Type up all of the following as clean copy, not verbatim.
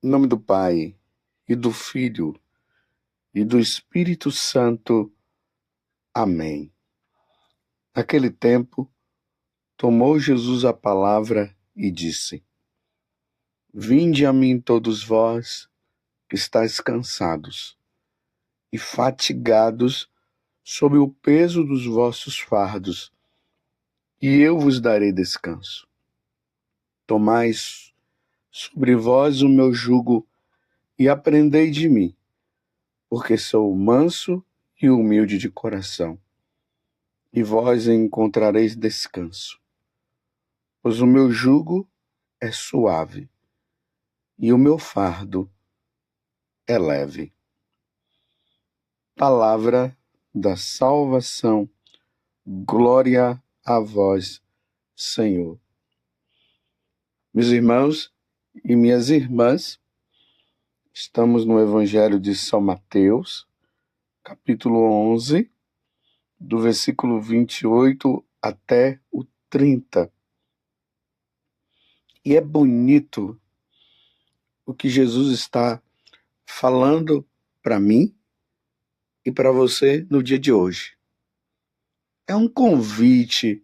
Em nome do Pai, e do Filho, e do Espírito Santo. Amém. Naquele tempo, tomou Jesus a palavra e disse: Vinde a mim todos vós, que estáis cansados e fatigados sob o peso dos vossos fardos, e eu vos darei descanso. Tomai sobre vós o meu jugo e aprendei de mim, porque sou manso e humilde de coração, e vós encontrareis descanso. Pois o meu jugo é suave e o meu fardo é leve. Palavra da salvação. Glória a vós, Senhor. Meus irmãos e minhas irmãs, estamos no Evangelho de São Mateus, capítulo 11, do versículo 28 até o 30. E é bonito o que Jesus está falando para mim e para você no dia de hoje. É um convite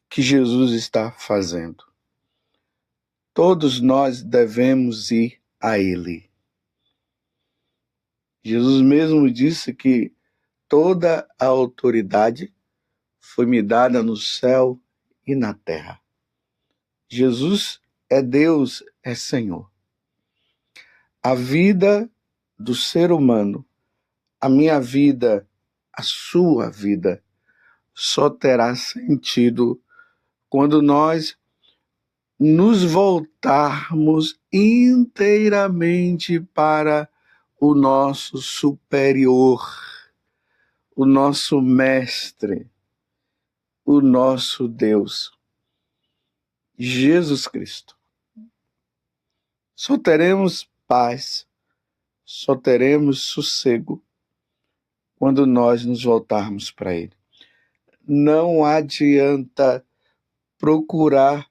que Jesus está fazendo. Todos nós devemos ir a Ele. Jesus mesmo disse que toda a autoridade foi me dada no céu e na terra. Jesus é Deus, é Senhor. A vida do ser humano, a minha vida, a sua vida, só terá sentido quando nós nos voltarmos inteiramente para o nosso superior, o nosso mestre, o nosso Deus, Jesus Cristo. Só teremos paz, só teremos sossego quando nós nos voltarmos para Ele. Não adianta procurar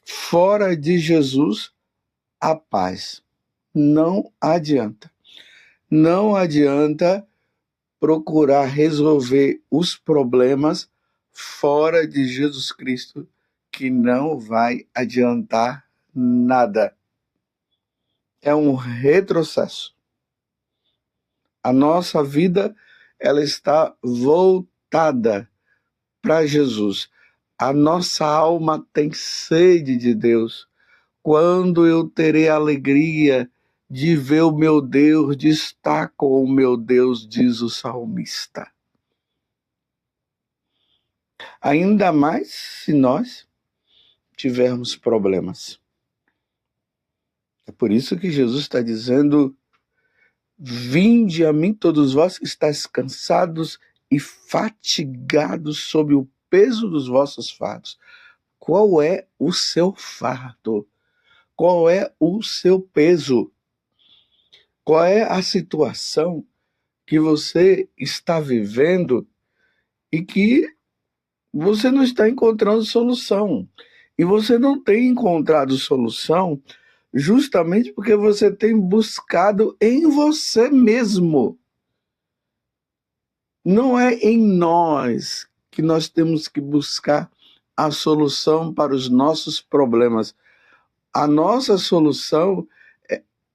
fora de Jesus a paz. Não adianta. Não adianta procurar resolver os problemas fora de Jesus Cristo, que não vai adiantar nada. É um retrocesso. A nossa vida, ela está voltada para Jesus. A nossa alma tem sede de Deus. Quando eu terei a alegria de ver o meu Deus, de estar com o meu Deus, diz o salmista. Ainda mais se nós tivermos problemas. É por isso que Jesus está dizendo: vinde a mim todos vós que estáis cansados e fatigados sob o peso dos vossos fardos. Qual é o seu fardo? Qual é o seu peso? Qual é a situação que você está vivendo e que você não está encontrando solução? E você não tem encontrado solução justamente porque você tem buscado em você mesmo. Não é em nós que nós temos que buscar a solução para os nossos problemas. A nossa solução,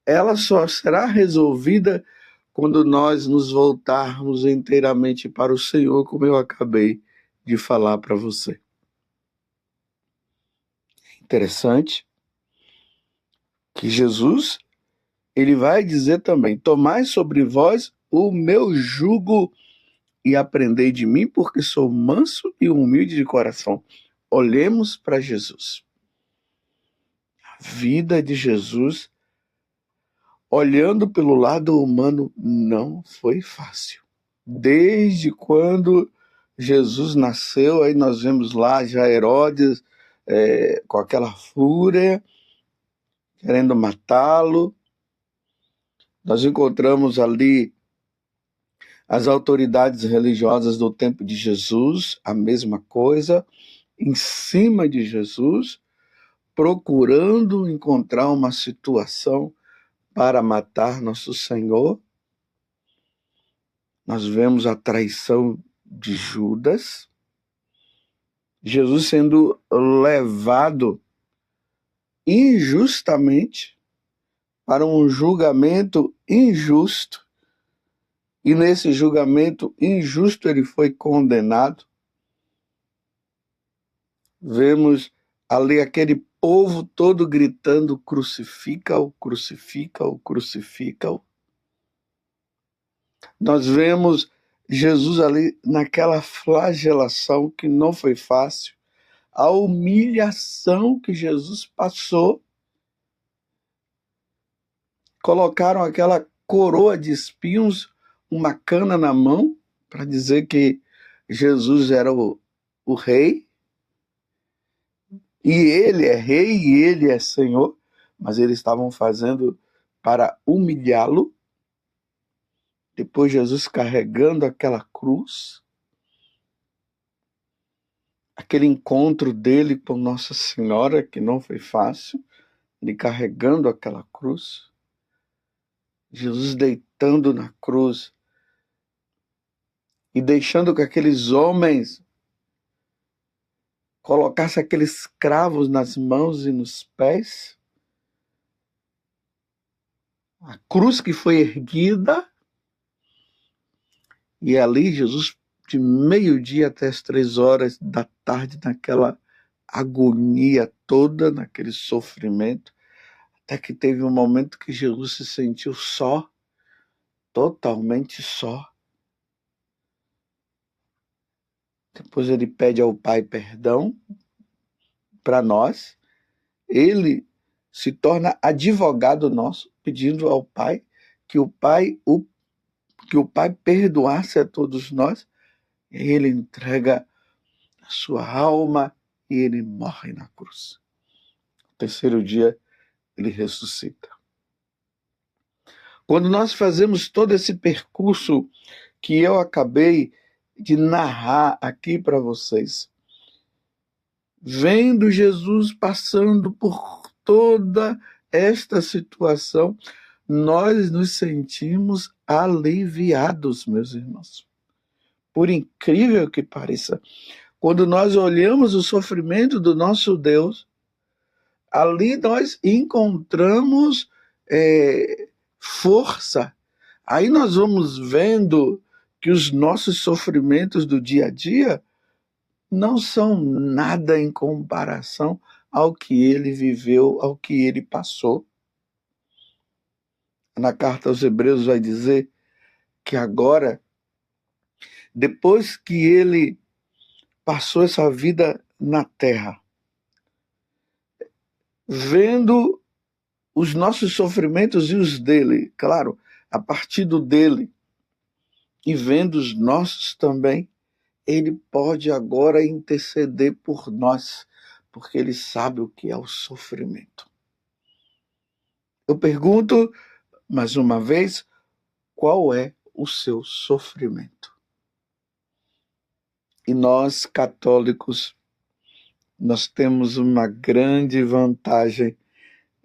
ela só será resolvida quando nós nos voltarmos inteiramente para o Senhor, como eu acabei de falar para você. Interessante que Jesus, ele vai dizer também: tomai sobre vós o meu jugo e aprendei de mim, porque sou manso e humilde de coração. Olhemos para Jesus. A vida de Jesus, olhando pelo lado humano, não foi fácil. Desde quando Jesus nasceu, aí nós vemos lá já Herodes com aquela fúria, querendo matá-lo. Nós encontramos ali as autoridades religiosas do tempo de Jesus, a mesma coisa, em cima de Jesus, procurando encontrar uma situação para matar nosso Senhor. Nós vemos a traição de Judas, Jesus sendo levado injustamente para um julgamento injusto, e nesse julgamento injusto ele foi condenado. Vemos ali aquele povo todo gritando: crucifica-o, crucifica-o, crucifica-o. Nós vemos Jesus ali naquela flagelação que não foi fácil, a humilhação que Jesus passou. Colocaram aquela coroa de espinhos, uma cana na mão, para dizer que Jesus era o rei, e ele é rei e ele é senhor, mas eles estavam fazendo para humilhá-lo. Depois Jesus carregando aquela cruz, aquele encontro dele com Nossa Senhora, que não foi fácil, ele carregando aquela cruz, Jesus deitando na cruz e deixando que aqueles homens colocassem aqueles cravos nas mãos e nos pés, a cruz que foi erguida, e ali Jesus, de meio-dia até as 3 horas da tarde, naquela agonia toda, naquele sofrimento, até que teve um momento que Jesus se sentiu só, totalmente só. Depois ele pede ao Pai perdão para nós, ele se torna advogado nosso, pedindo ao Pai que o Pai perdoasse a todos nós. Ele entrega a sua alma e ele morre na cruz. No 3º dia, ele ressuscita. Quando nós fazemos todo esse percurso que eu acabei de narrar aqui para vocês, vendo Jesus passando por toda esta situação, nós nos sentimos aliviados, meus irmãos. Por incrível que pareça, quando nós olhamos o sofrimento do nosso Deus, ali nós encontramos força. Aí nós vamos vendo que os nossos sofrimentos do dia a dia não são nada em comparação ao que ele viveu, ao que ele passou. Na carta aos Hebreus vai dizer que agora, depois que ele passou essa vida na terra, vendo os nossos sofrimentos e os dele, claro, a partir do dele, e vendo os nossos também, ele pode agora interceder por nós, porque ele sabe o que é o sofrimento. Eu pergunto, mais uma vez, qual é o seu sofrimento? E nós, católicos, nós temos uma grande vantagem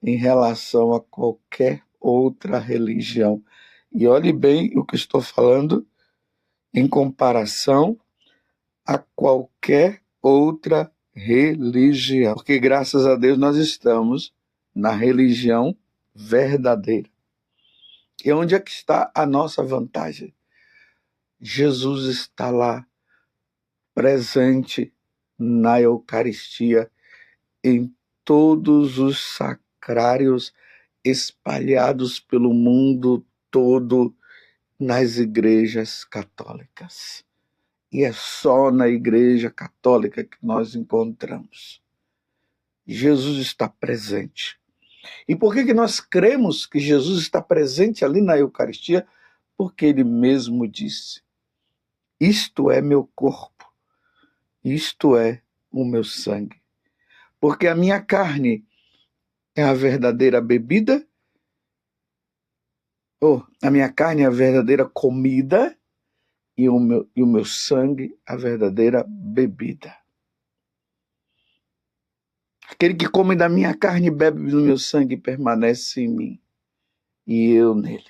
em relação a qualquer outra religião. E olhe bem o que estou falando em comparação a qualquer outra religião. Porque, graças a Deus, nós estamos na religião verdadeira. E onde é que está a nossa vantagem? Jesus está lá, presente na Eucaristia, em todos os sacrários espalhados pelo mundo todo, nas igrejas católicas. E é só na Igreja Católica que nós encontramos. Jesus está presente. E por que nós cremos que Jesus está presente ali na Eucaristia? Porque ele mesmo disse: isto é meu corpo, isto é o meu sangue. Porque a minha carne é a verdadeira bebida, ou a minha carne é a verdadeira comida, e o meu sangue a verdadeira bebida. Aquele que come da minha carne e bebe do meu sangue permanece em mim, e eu nele.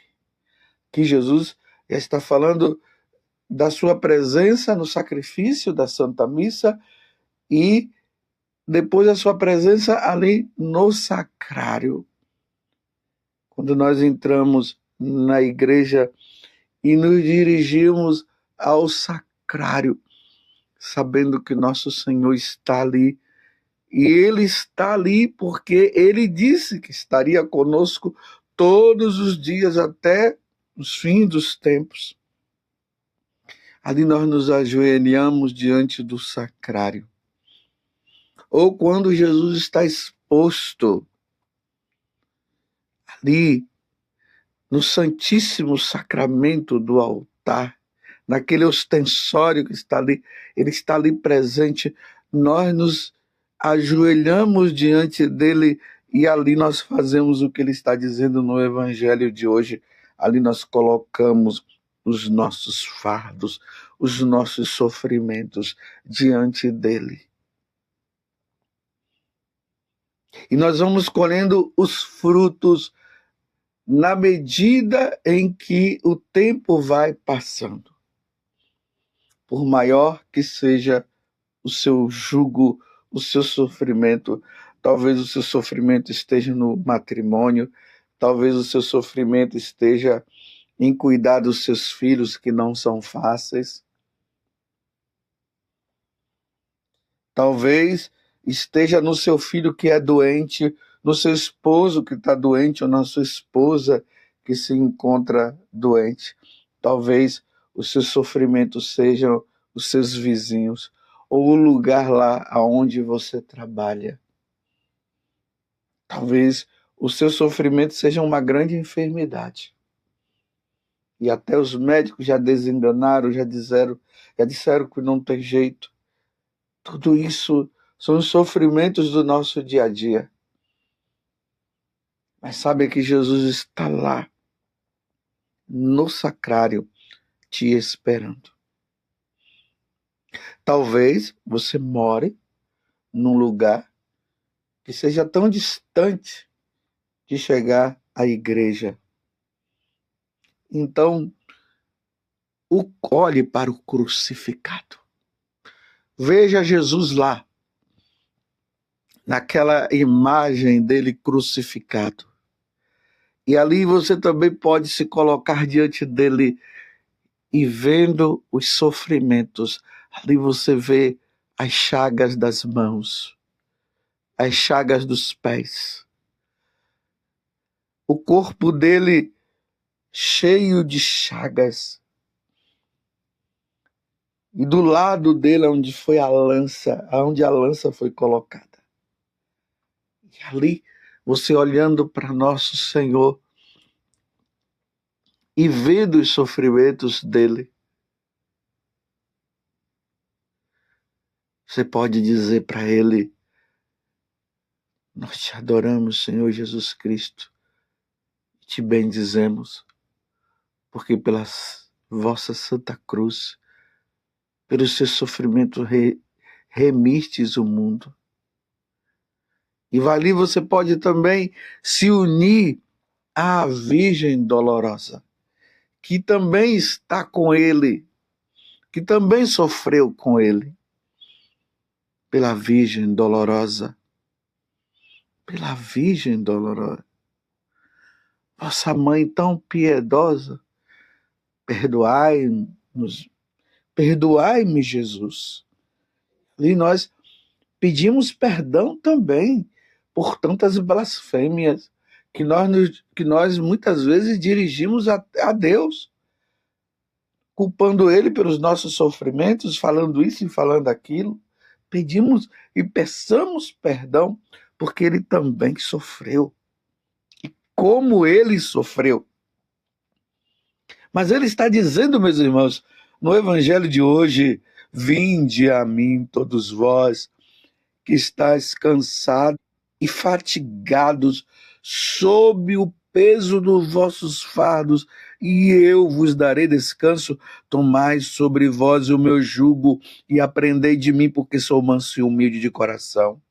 Que Jesus já está falando da sua presença no sacrifício da Santa Missa e depois a sua presença ali no sacrário. Quando nós entramos na igreja e nos dirigimos ao sacrário, sabendo que nosso Senhor está ali. E Ele está ali porque Ele disse que estaria conosco todos os dias até os fins dos tempos. Ali nós nos ajoelhamos diante do sacrário. Ou quando Jesus está exposto ali no Santíssimo Sacramento do altar, naquele ostensório que está ali, ele está ali presente, nós nos ajoelhamos diante dele e ali nós fazemos o que ele está dizendo no Evangelho de hoje. Ali nós colocamos os nossos fardos, os nossos sofrimentos diante dele. E nós vamos colhendo os frutos na medida em que o tempo vai passando. Por maior que seja o seu jugo, o seu sofrimento, talvez o seu sofrimento esteja no matrimônio, talvez o seu sofrimento esteja em cuidar dos seus filhos que não são fáceis. Talvez esteja no seu filho que é doente, no seu esposo que está doente ou na sua esposa que se encontra doente. Talvez os seus sofrimentos sejam os seus vizinhos ou o lugar lá aonde você trabalha. Talvez o seu sofrimento seja uma grande enfermidade. E até os médicos já desenganaram, já disseram que não tem jeito. Tudo isso são os sofrimentos do nosso dia a dia. Mas sabe que Jesus está lá, no sacrário, te esperando. Talvez você more num lugar que seja tão distante de chegar à igreja. Então, olhe para o crucificado. Veja Jesus lá, naquela imagem dele crucificado. E ali você também pode se colocar diante dele e vendo os sofrimentos. Ali você vê as chagas das mãos, as chagas dos pés. O corpo dele cheio de chagas. E do lado dele onde foi a lança, onde a lança foi colocada. E ali, você olhando para nosso Senhor e vendo os sofrimentos dele, você pode dizer para ele: nós te adoramos, Senhor Jesus Cristo, e te bendizemos, porque pela vossa Santa Cruz, pelo seu sofrimento, remistes o mundo. E ali você pode também se unir à Virgem Dolorosa, que também está com ele, que também sofreu com ele. Pela Virgem Dolorosa, pela Virgem Dolorosa, vossa mãe tão piedosa, perdoai-nos, perdoai-me, Jesus. E nós pedimos perdão também por tantas blasfêmias que nós muitas vezes dirigimos a Deus, culpando Ele pelos nossos sofrimentos, falando isso e falando aquilo. Pedimos e peçamos perdão, porque Ele também sofreu. E como Ele sofreu. Mas Ele está dizendo, meus irmãos, no Evangelho de hoje: vinde a mim todos vós que estáis cansados e fatigados sob o peso dos vossos fardos, e eu vos darei descanso. Tomai sobre vós o meu jugo e aprendei de mim, porque sou manso e humilde de coração.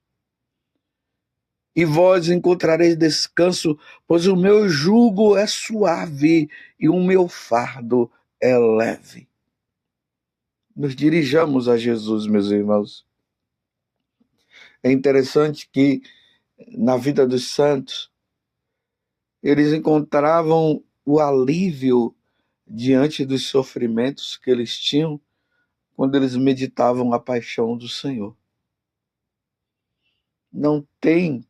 e vós encontrareis descanso, pois o meu jugo é suave e o meu fardo é leve. Nos dirijamos a Jesus, meus irmãos. É interessante que na vida dos santos, eles encontravam o alívio diante dos sofrimentos que eles tinham quando eles meditavam a paixão do Senhor. Não tem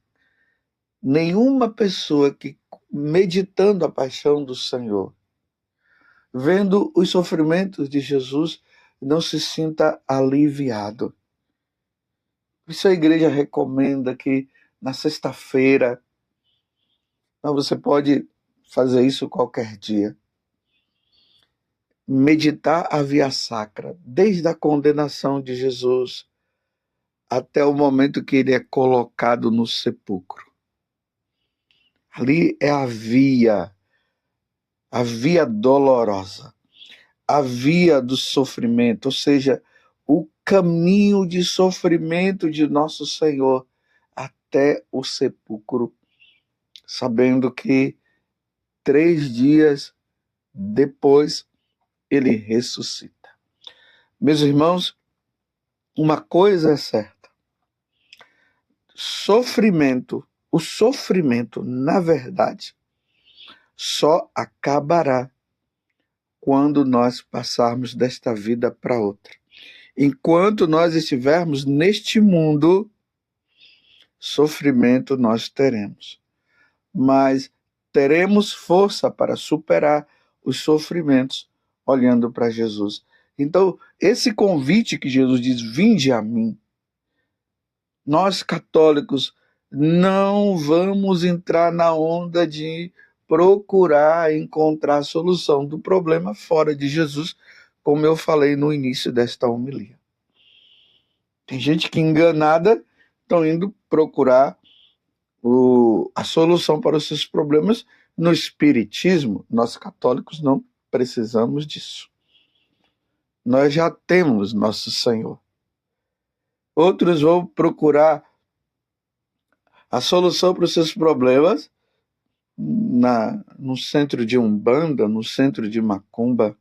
nenhuma pessoa que, meditando a paixão do Senhor, vendo os sofrimentos de Jesus, não se sinta aliviado. Por isso a igreja recomenda que na sexta-feira, você pode fazer isso qualquer dia, meditar a via sacra, desde a condenação de Jesus até o momento que ele é colocado no sepulcro. Ali é a via dolorosa, a via do sofrimento, ou seja, o caminho de sofrimento de nosso Senhor até o sepulcro, sabendo que 3 dias depois ele ressuscita. Meus irmãos, uma coisa é certa: o sofrimento, na verdade, só acabará quando nós passarmos desta vida para outra. Enquanto nós estivermos neste mundo, sofrimento nós teremos. Mas teremos força para superar os sofrimentos olhando para Jesus. Então, esse convite que Jesus diz, vinde a mim, nós católicos não vamos entrar na onda de procurar encontrar a solução do problema fora de Jesus, como eu falei no início desta homilia. Tem gente que, enganada, estão indo procurar a solução para os seus problemas no espiritismo. Nós católicos não precisamos disso. Nós já temos nosso Senhor. Outros vão procurar a solução para os seus problemas no centro de Umbanda, no centro de Macumba.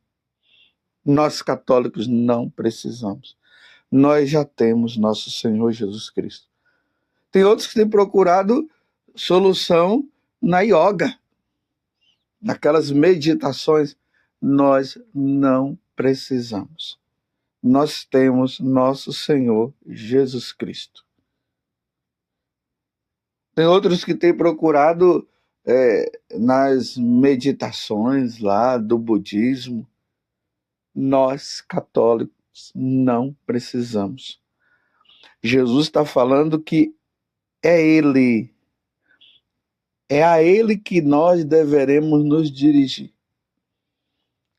Nós católicos não precisamos. Nós já temos nosso Senhor Jesus Cristo. Tem outros que têm procurado solução na yoga, naquelas meditações. Nós não precisamos. Nós temos nosso Senhor Jesus Cristo. Tem outros que têm procurado nas meditações lá do budismo. Nós, católicos, não precisamos. Jesus está falando que é Ele, é a Ele que nós deveremos nos dirigir.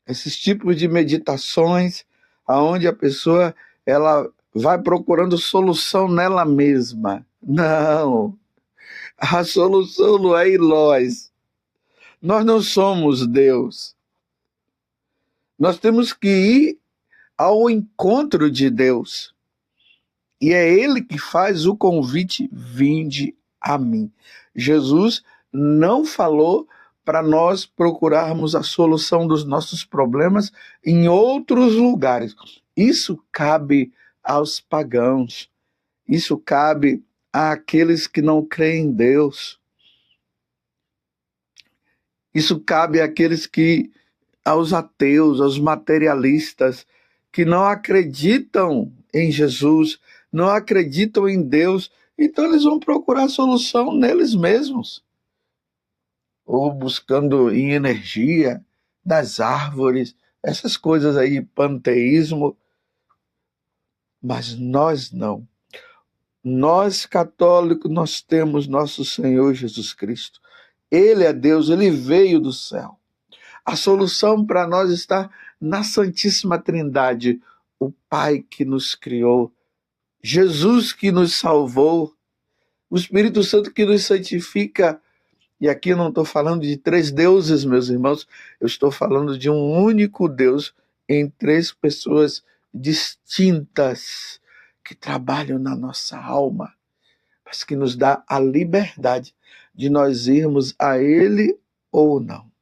Esses tipos de meditações, onde a pessoa ela vai procurando solução nela mesma. Não, a solução não é em nós. Nós não somos Deus. Nós temos que ir ao encontro de Deus. E é Ele que faz o convite, vinde a mim. Jesus não falou para nós procurarmos a solução dos nossos problemas em outros lugares. Isso cabe aos pagãos. Isso cabe àqueles que não creem em Deus. Isso cabe aos ateus, aos materialistas, que não acreditam em Jesus, não acreditam em Deus, então eles vão procurar solução neles mesmos. Ou buscando em energia, das árvores, essas coisas aí, panteísmo. Mas nós não. Nós, católicos, nós temos nosso Senhor Jesus Cristo. Ele é Deus, Ele veio do céu. A solução para nós está na Santíssima Trindade, o Pai que nos criou, Jesus que nos salvou, o Espírito Santo que nos santifica. E aqui eu não estou falando de 3 deuses, meus irmãos, eu estou falando de um único Deus em 3 pessoas distintas que trabalham na nossa alma mas que nos dá a liberdade de nós irmos a Ele ou não.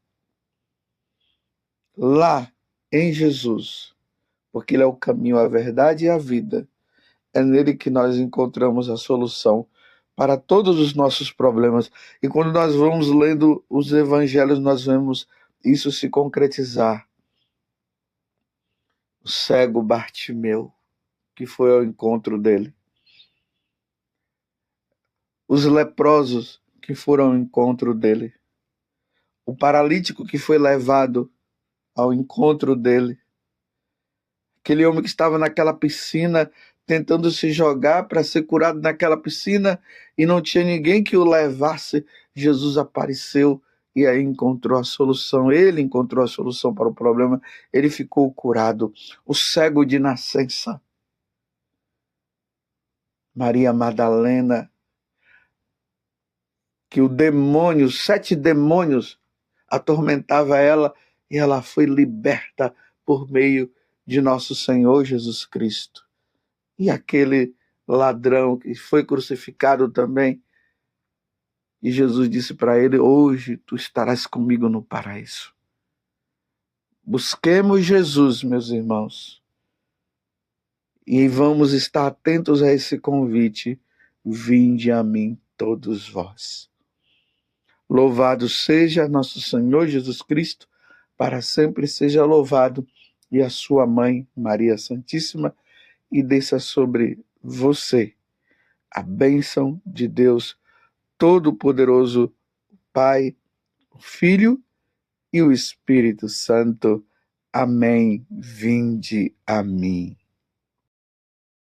Lá em Jesus, porque Ele é o caminho, a verdade e a vida. É nele que nós encontramos a solução para todos os nossos problemas. E quando nós vamos lendo os evangelhos, nós vemos isso se concretizar. O cego Bartimeu, que foi ao encontro dele. Os leprosos que foram ao encontro dele. O paralítico que foi levado ao encontro dele. Aquele homem que estava naquela piscina, tentando se jogar para ser curado naquela piscina e não tinha ninguém que o levasse. Jesus apareceu e aí encontrou a solução. Ele encontrou a solução para o problema. Ele ficou curado. O cego de nascença. Maria Madalena, que o demônio, 7 demônios atormentava ela e ela foi liberta por meio de nosso Senhor Jesus Cristo. E aquele ladrão que foi crucificado também, e Jesus disse para ele: hoje tu estarás comigo no paraíso. Busquemos Jesus, meus irmãos, e vamos estar atentos a esse convite: vinde a mim todos vós. Louvado seja nosso Senhor Jesus Cristo, para sempre seja louvado, e a sua mãe, Maria Santíssima, e desça sobre você a bênção de Deus Todo-Poderoso, Pai, o Filho e o Espírito Santo. Amém. Vinde a mim.